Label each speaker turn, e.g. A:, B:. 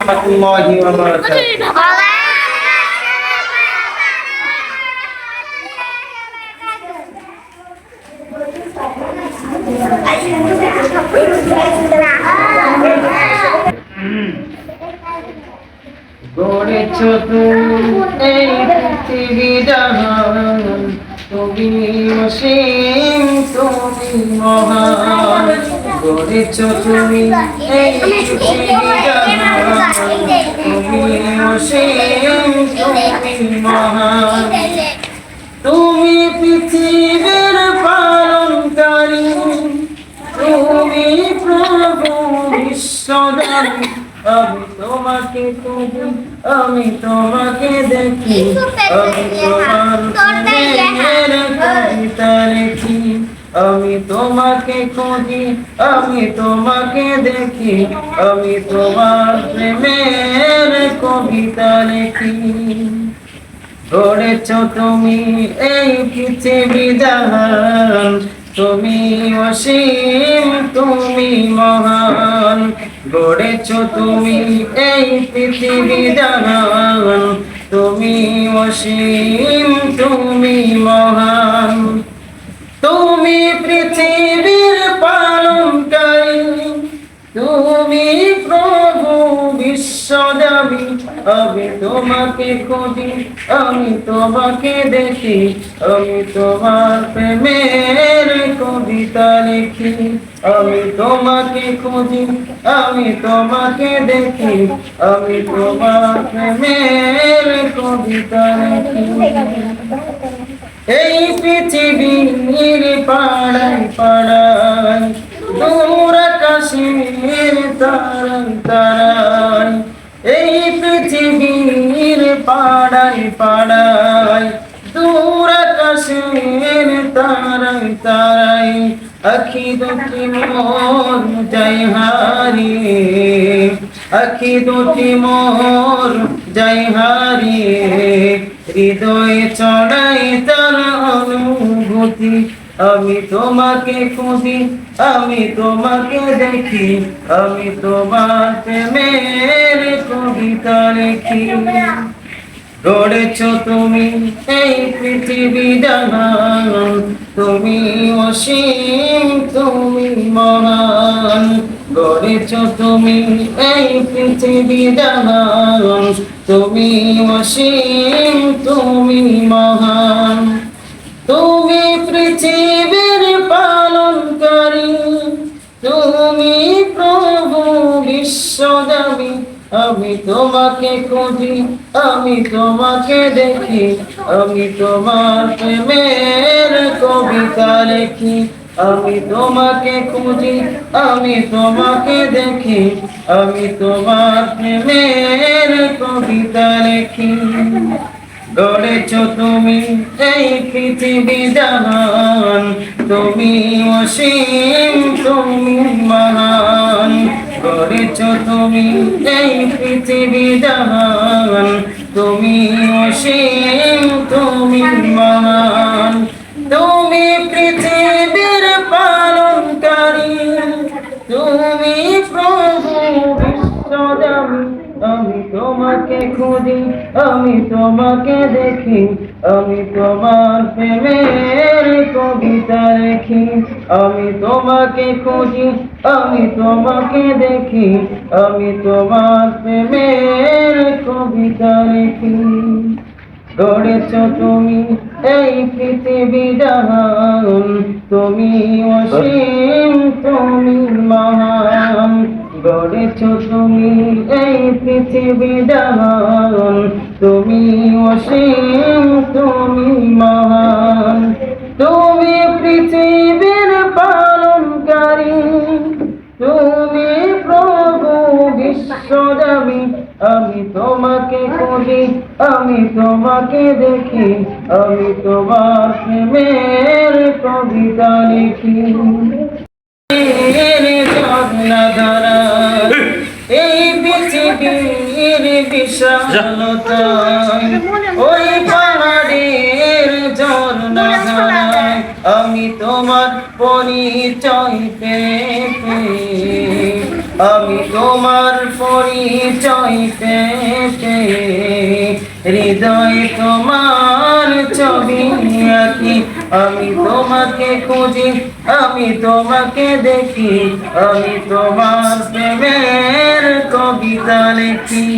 A: রাহমাতুল্লাহি ওয়া বারাকাতুহু। গড়েছ তুমি এই পৃথিবী জাহান, তুমি অসীম তুমি মহান। গড়েছ তুমি এই পৃথিবী জাহান, তুমি অসীম তুমি মহান। তুমি পৃথিবীর পালনকারী, তুমি প্রভু বিশ্বদাতা। আমি তোমাকে খুঁজি, আমি তোমাকে দেখি, আমি তোমার প্রেমের কবিতা লিখি। আমি তোমাকে খুঁজি, আমি তোমাকে দেখি, আমি তোমার প্রেমের কবিতা লিখি। গড়েছ তুমি এই পৃথিবী জাহান, তুমি অসীম তুমি মহান। গড়েছ তুমি এই পৃথিবী জাহান, তুমি অসীম তুমি মহান। তুমি পৃথিবীর পালনকারী, তুমি প্রভু বিশ্বদাবী। আমি তোমাকে খুঁজি, আমি তোমাকে দেখি, আমি তোমার প্রেমের কবিতা লিখি। আমি তোমাকে খুঁজি, আমি তোমাকে দেখি, আমি তোমার প্রেমের কবিতা লিখি। এই পৃথিবীর পাড়ায় পাড়ায়, দূর আকাশের তারায় তারায়। এই পৃথিবীর পাড়ায় পাড়ায়, দূর আকাশের তারায় তারায়। আখি দুটি মোর যায় হারিয়ে, আখি দুটি মোর যায় হারিয়ে। হৃদয়ে চড়াই তার অনুভূতি। আমি তোমাকে খুঁজি, আমি তোমাকে দেখি, আমি তোমার প্রেমের কবিতা লিখি। গড়েছ তুমি এই পৃথিবী জাহান, তুমি অসীম তুমি মহান। গড়েছ তুমি এই পৃথিবী জাহান, তুমি অসীম তুমি মহান। তুমি পৃথিবীর পালনকারী, তুমি প্রভু বিশ্বদাবী। আমি তোমাকে খুঁজি, আমি তোমাকে দেখি, আমি তোমার প্রেমের কবিতা লিখি। আমি তোমাকে খুঁজি, আমি তোমাকে দেখি, আমি তোমার প্রেমের কবিতা লিখি। গড়েছ তুমি এই পৃথিবী জাহান, তুমি অসীম তুমি মহান। গড়েছ তুমি এই পৃথিবী জাহান, তুমি অসীম তুমি মহান। তুমি পৃথিবীর পালনকারী, তুমি প্রভু বিশ্বদাবী। আমি তোমাকে খুঁজি, আমি তোমাকে দেখি, আমি তোমার প্রেমের কবিতা লিখি। আমি তোমাকে খুঁজি, আমি তোমাকে দেখি, আমি তোমার প্রেমের কবিতা লিখি। গড়েছ তুমি এই পৃথিবী জাহান, তুমি অসীম তুমি মহান। গড়েছ তুমি এই পৃথিবী জাহান, তুমি অসীম তুমি মহান। তুমি পৃথিবীর পালনকারী, তুমি প্রভু বিশ্বদাবী। আমি তোমাকে খুঁজি, আমি তোমাকে দেখি, আমি তোমার প্রেমের কবিতা লিখি। এই পৃথিবীর বিশালতায়, ওই পাহাড়ের ঝর্ণা ধারায়। আমি তোমার পরিচয় পেতে আমি তোমার পরিচয় পেতে হৃদয়ে তোমার ছবি আঁকি আমি তোমাকে খুঁজি আমি তোমাকে দেখি আমি তোমার প্রেমের কবিতা লিখি